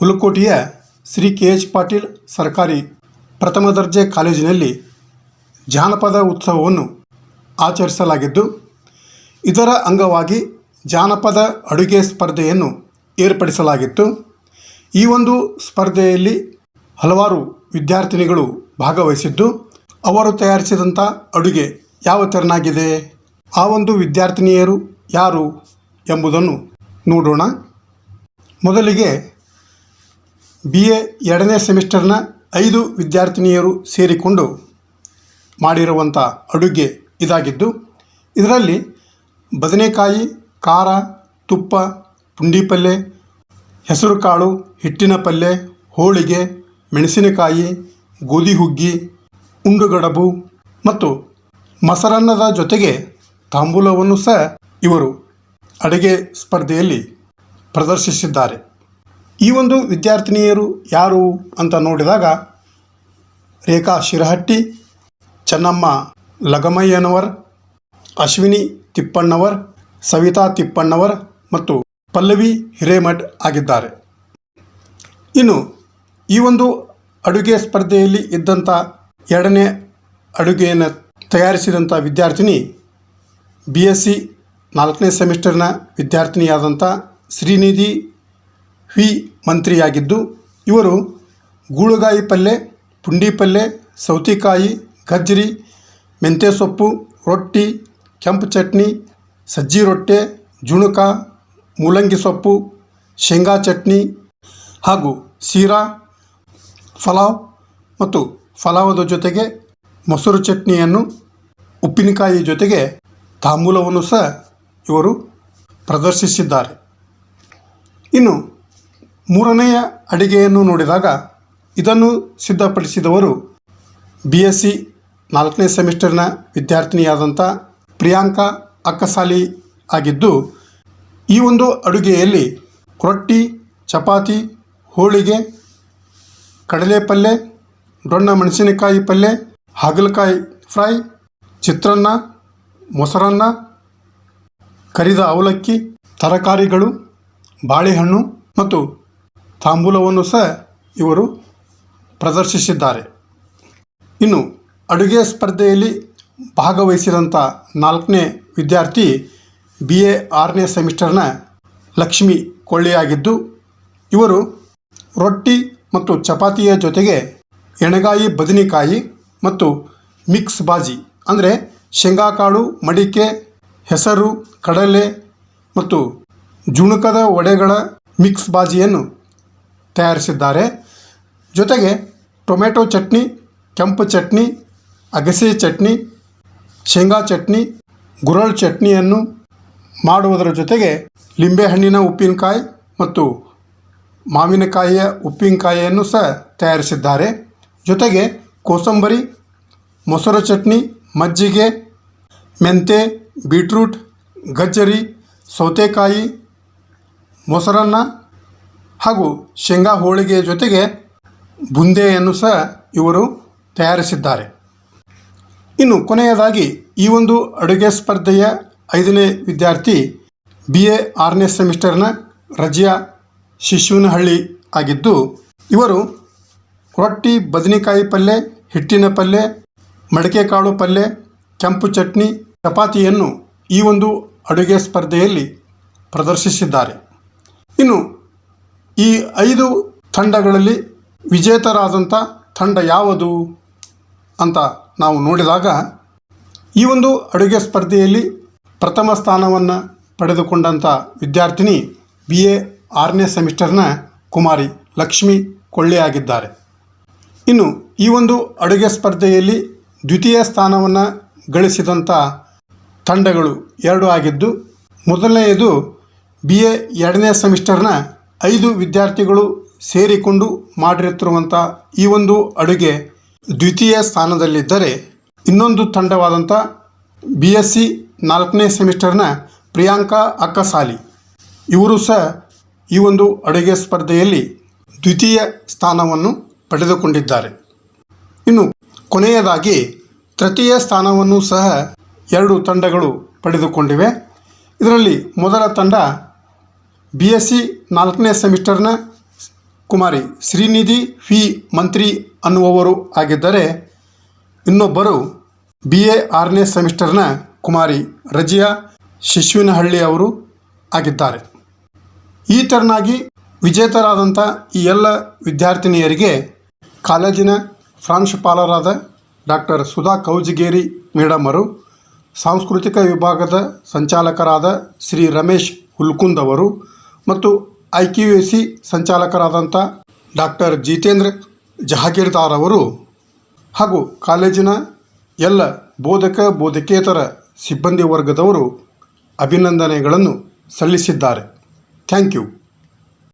ಹುಲಕೋಟೆಯ Shri KH. Patil ಸರ್ಕಾರಿ ಪ್ರಥಮ ದರ್ಜೆ ಕಾಲೇಜಿನಲ್ಲಿ ಜಾನಪದ ಉತ್ಸವವನ್ನು ಆಚರಿಸಲಾಗಿದ್ದು, ಇದರ ಅಂಗವಾಗಿ ಜಾನಪದ ಅಡುಗೆ ಸ್ಪರ್ಧೆಯನ್ನು ಏರ್ಪಡಿಸಲಾಗಿತ್ತು. ಈ ಒಂದು ಸ್ಪರ್ಧೆಯಲ್ಲಿ ಹಲವಾರು ವಿದ್ಯಾರ್ಥಿನಿಗಳು ಭಾಗವಹಿಸಿದ್ದು, ಅವರು ತಯಾರಿಸಿದಂಥ ಅಡುಗೆ ಯಾವ ತೆರನಾಗಿದೆ, ಆ ಒಂದು ವಿದ್ಯಾರ್ಥಿನಿಯರು ಯಾರು ಎಂಬುದನ್ನು ನೋಡೋಣ. ಮೊದಲಿಗೆ BA 2ನೇ ಸೆಮಿಸ್ಟರ್ನ 5 ವಿದ್ಯಾರ್ಥಿನಿಯರು ಸೇರಿಕೊಂಡು ಮಾಡಿರುವಂಥ ಅಡುಗೆ ಇದಾಗಿದ್ದು, ಇದರಲ್ಲಿ ಬದನೆಕಾಯಿ, ಖಾರ, ತುಪ್ಪ, ಪುಂಡಿ ಪಲ್ಯ, ಹೆಸರು ಕಾಳು, ಹಿಟ್ಟಿನ ಪಲ್ಯ, ಹೋಳಿಗೆ, ಮೆಣಸಿನಕಾಯಿ, ಗೋಧಿ ಹುಗ್ಗಿ, ಉಂಡುಗಡಬು ಮತ್ತು ಮೊಸರನ್ನದ ಜೊತೆಗೆ ತಾಂಬೂಲವನ್ನು ಸಹ ಇವರು ಅಡುಗೆ ಸ್ಪರ್ಧೆಯಲ್ಲಿ ಪ್ರದರ್ಶಿಸಿದ್ದಾರೆ. ಈ ಒಂದು ವಿದ್ಯಾರ್ಥಿನಿಯರು ಯಾರು ಅಂತ ನೋಡಿದಾಗ ರೇಖಾ ಶಿರಹಟ್ಟಿ, ಚೆನ್ನಮ್ಮ ಲಗಮಯ್ಯನವರ್, ಅಶ್ವಿನಿ ತಿಪ್ಪಣ್ಣವರ್, ಸವಿತಾ ತಿಪ್ಪಣ್ಣವರ್ ಮತ್ತು ಪಲ್ಲವಿ ಹಿರೇಮಠ್ ಆಗಿದ್ದಾರೆ. ಇನ್ನು ಈ ಒಂದು ಅಡುಗೆ ಸ್ಪರ್ಧೆಯಲ್ಲಿ ಇದ್ದಂಥ 2ನೇ ಅಡುಗೆಯನ್ನು ತಯಾರಿಸಿದಂಥ ವಿದ್ಯಾರ್ಥಿನಿ BSc 4ನೇ ಸೆಮಿಸ್ಟರ್ನ ವಿದ್ಯಾರ್ಥಿನಿಯಾದಂಥ ಶ್ರೀನಿಧಿ ವಿ ಮಂತ್ರಿಯಾಗಿದ್ದು, ಇವರು ಗೂಳುಗಾಯಿ ಪಲ್ಯ, ಪುಂಡಿ ಪಲ್ಯ, ಸೌತೆಕಾಯಿ, ಗಜ್ಜರಿ, ಮೆಂತ್ಯ ಸೊಪ್ಪು, ರೊಟ್ಟಿ, ಕೆಂಪು ಚಟ್ನಿ, ಸಜ್ಜಿ ರೊಟ್ಟೆ, ಜುಣುಕ, ಮೂಲಂಗಿ ಸೊಪ್ಪು, ಶೇಂಗಾ ಚಟ್ನಿ ಹಾಗೂ ಶೀರಾ, ಪಲಾವ್ ಮತ್ತು ಪಲಾವದ ಜೊತೆಗೆ ಮೊಸರು ಚಟ್ನಿಯನ್ನು, ಉಪ್ಪಿನಕಾಯಿ ಜೊತೆಗೆ ತಾಂಬೂಲವನ್ನು ಸಹ ಇವರು ಪ್ರದರ್ಶಿಸಿದ್ದಾರೆ. ಇನ್ನು 3ನೆಯ ಅಡುಗೆಯನ್ನು ನೋಡಿದಾಗ ಇದನ್ನು ಸಿದ್ಧಪಡಿಸಿದವರು BSc 4ನೇ ಸೆಮಿಸ್ಟರ್ನ ವಿದ್ಯಾರ್ಥಿನಿಯಾದಂಥ ಪ್ರಿಯಾಂಕಾ ಅಕ್ಕಸಾಲಿ ಆಗಿದ್ದು, ಈ ಒಂದು ಅಡುಗೆಯಲ್ಲಿ ರೊಟ್ಟಿ, ಚಪಾತಿ, ಹೋಳಿಗೆ, ಕಡಲೆ ಪಲ್ಯ, ಡೊಣ್ಣ ಮೆಣಸಿನಕಾಯಿ ಪಲ್ಯ, ಹಾಗಲಕಾಯಿ ಫ್ರೈ, ಚಿತ್ರಾನ್ನ, ಮೊಸರನ್ನ, ಕರಿದ ಅವಲಕ್ಕಿ, ತರಕಾರಿಗಳು, ಬಾಳೆಹಣ್ಣು ಮತ್ತು ತಾಂಬೂಲವನ್ನು ಸಹ ಇವರು ಪ್ರದರ್ಶಿಸಿದ್ದಾರೆ. ಇನ್ನು ಅಡುಗೆ ಸ್ಪರ್ಧೆಯಲ್ಲಿ ಭಾಗವಹಿಸಿದಂಥ 4ನೇ ವಿದ್ಯಾರ್ಥಿ BA 6ನೇ ಸೆಮಿಸ್ಟರ್ನ ಲಕ್ಷ್ಮಿ ಕೊಳ್ಳಿಯಾಗಿದ್ದು, ಇವರು ರೊಟ್ಟಿ ಮತ್ತು ಚಪಾತಿಯ ಜೊತೆಗೆ ಎಣಗಾಯಿ ಬದನೆಕಾಯಿ ಮತ್ತು ಮಿಕ್ಸ್ ಬಾಜಿ ಅಂದರೆ ಶೇಂಗಾಕಾಳು, ಮಡಿಕೆ, ಹೆಸರು, ಕಡಲೆ ಮತ್ತು ಜುಣುಕದ ವಡೆಗಳ ಮಿಕ್ಸ್ ಬಾಜಿಯನ್ನು ತಯಾರಿಸಿದ್ದಾರೆ. ಜೊತೆಗೆ ಟೊಮೆಟೊ ಚಟ್ನಿ, ಕೆಂಪು ಚಟ್ನಿ, ಅಗಸೆ ಚಟ್ನಿ, ಶೇಂಗಾ ಚಟ್ನಿ, ಗುರಳ್ ಚಟ್ನಿಯನ್ನು ಮಾಡುವುದರ ಜೊತೆಗೆ ಲಿಂಬೆಹಣ್ಣಿನ ಉಪ್ಪಿನಕಾಯಿ ಮತ್ತು ಮಾವಿನಕಾಯಿಯ ಉಪ್ಪಿನಕಾಯಿಯನ್ನು ಸಹ ತಯಾರಿಸಿದ್ದಾರೆ. ಜೊತೆಗೆ ಕೋಸಂಬರಿ, ಮೊಸರು ಚಟ್ನಿ, ಮಜ್ಜಿಗೆ, ಮೆಂತೆ, ಬೀಟ್ರೂಟ್, ಗಜ್ಜರಿ, ಸೌತೆಕಾಯಿ, ಮೊಸರನ್ನ ಹಾಗೂ ಶೇಂಗಾ ಹೋಳಿಗೆ ಜೊತೆಗೆ ಬುಂದೆಯನ್ನು ಸಹ ಇವರು ತಯಾರಿಸಿದ್ದಾರೆ. ಇನ್ನು ಕೊನೆಯದಾಗಿ ಈ ಒಂದು ಅಡುಗೆ ಸ್ಪರ್ಧೆಯ 5ನೇ ವಿದ್ಯಾರ್ಥಿ BA 6ನೇ ಸೆಮಿಸ್ಟರ್ನ ರಜಿಯಾ ಶಿಶುವನಹಳ್ಳಿ ಆಗಿದ್ದು, ಇವರು ರೊಟ್ಟಿ, ಬದನೆಕಾಯಿ ಪಲ್ಯ, ಹಿಟ್ಟಿನ ಪಲ್ಯ, ಮಡಿಕೆ ಕಾಳು ಪಲ್ಯ, ಕೆಂಪು ಚಟ್ನಿ, ಚಪಾತಿಯನ್ನು ಈ ಒಂದು ಅಡುಗೆ ಸ್ಪರ್ಧೆಯಲ್ಲಿ ಪ್ರದರ್ಶಿಸಿದ್ದಾರೆ. ಇನ್ನು ಈ 5 ತಂಡಗಳಲ್ಲಿ ವಿಜೇತರಾದಂಥ ತಂಡ ಯಾವುದು ಅಂತ ನಾವು ನೋಡಿದಾಗ, ಈ ಒಂದು ಅಡುಗೆ ಸ್ಪರ್ಧೆಯಲ್ಲಿ ಪ್ರಥಮ ಸ್ಥಾನವನ್ನು ಪಡೆದುಕೊಂಡಂಥ ವಿದ್ಯಾರ್ಥಿನಿ BA 6ನೇ ಸೆಮಿಸ್ಟರ್ನ ಕುಮಾರಿ ಲಕ್ಷ್ಮಿ ಕೊಳ್ಳಿಯಾಗಿದ್ದಾರೆ. ಇನ್ನು ಈ ಒಂದು ಅಡುಗೆ ಸ್ಪರ್ಧೆಯಲ್ಲಿ ದ್ವಿತೀಯ ಸ್ಥಾನವನ್ನು ಗಳಿಸಿದಂಥ ತಂಡಗಳು 2 ಆಗಿದ್ದು, ಮೊದಲನೆಯದು BA 2ನೇ ಸೆಮಿಸ್ಟರ್ನ 5 ವಿದ್ಯಾರ್ಥಿಗಳು ಸೇರಿಕೊಂಡು ಮಾಡಿರುತ್ತಿರುವಂಥ ಈ ಒಂದು ಅಡುಗೆ ದ್ವಿತೀಯ ಸ್ಥಾನದಲ್ಲಿದ್ದರೆ, ಇನ್ನೊಂದು ತಂಡವಾದಂಥ BSc 4ನೇ ಸೆಮಿಸ್ಟರ್ನ ಪ್ರಿಯಾಂಕಾ ಅಕ್ಕಸಾಲಿ ಇವರು ಸಹ ಈ ಒಂದು ಅಡುಗೆ ಸ್ಪರ್ಧೆಯಲ್ಲಿ ದ್ವಿತೀಯ ಸ್ಥಾನವನ್ನು ಪಡೆದುಕೊಂಡಿದ್ದಾರೆ. ಇನ್ನು ಕೊನೆಯದಾಗಿ ತೃತೀಯ ಸ್ಥಾನವನ್ನು ಸಹ 2 ತಂಡಗಳು ಪಡೆದುಕೊಂಡಿವೆ. ಇದರಲ್ಲಿ ಮೊದಲ ತಂಡ BSc 4ನೇ ಸೆಮಿಸ್ಟರ್ನ ಕುಮಾರಿ ಶ್ರೀನಿಧಿ ವಿ ಮಂತ್ರಿ ಅನ್ನುವವರು ಆಗಿದ್ದರೆ, ಇನ್ನೊಬ್ಬರು BA 6ನೇ ಸೆಮಿಸ್ಟರ್ನ ಕುಮಾರಿ ರಜಿಯಾ ಶಿಶ್ವಿನಹಳ್ಳಿ ಅವರು ಆಗಿದ್ದಾರೆ. ಈ ತೆರನಾಗಿ ವಿಜೇತರಾದಂಥ ಈ ಎಲ್ಲ ವಿದ್ಯಾರ್ಥಿನಿಯರಿಗೆ ಕಾಲೇಜಿನ ಪ್ರಾಂಶುಪಾಲರಾದ ಡಾಕ್ಟರ್ ಸುಧಾ ಕೌಜಗೇರಿ ಮೇಡಮ್ ಅವರು, ಸಾಂಸ್ಕೃತಿಕ ವಿಭಾಗದ ಸಂಚಾಲಕರಾದ ಶ್ರೀ ರಮೇಶ್ ಹುಲ್ಕುಂದ್ ಅವರು ಮತ್ತು IQAC ಸಂಚಾಲಕರಾದಂಥ ಡಾಕ್ಟರ್ ಜಿತೇಂದ್ರ ಜಹಾಗೀರ್ದಾರ್ ಅವರು ಹಾಗೂ ಕಾಲೇಜಿನ ಎಲ್ಲ ಬೋಧಕ ಬೋಧಕೇತರ ಸಿಬ್ಬಂದಿ ವರ್ಗದವರು ಅಭಿನಂದನೆಗಳನ್ನು ಸಲ್ಲಿಸಿದ್ದಾರೆ. Thank you.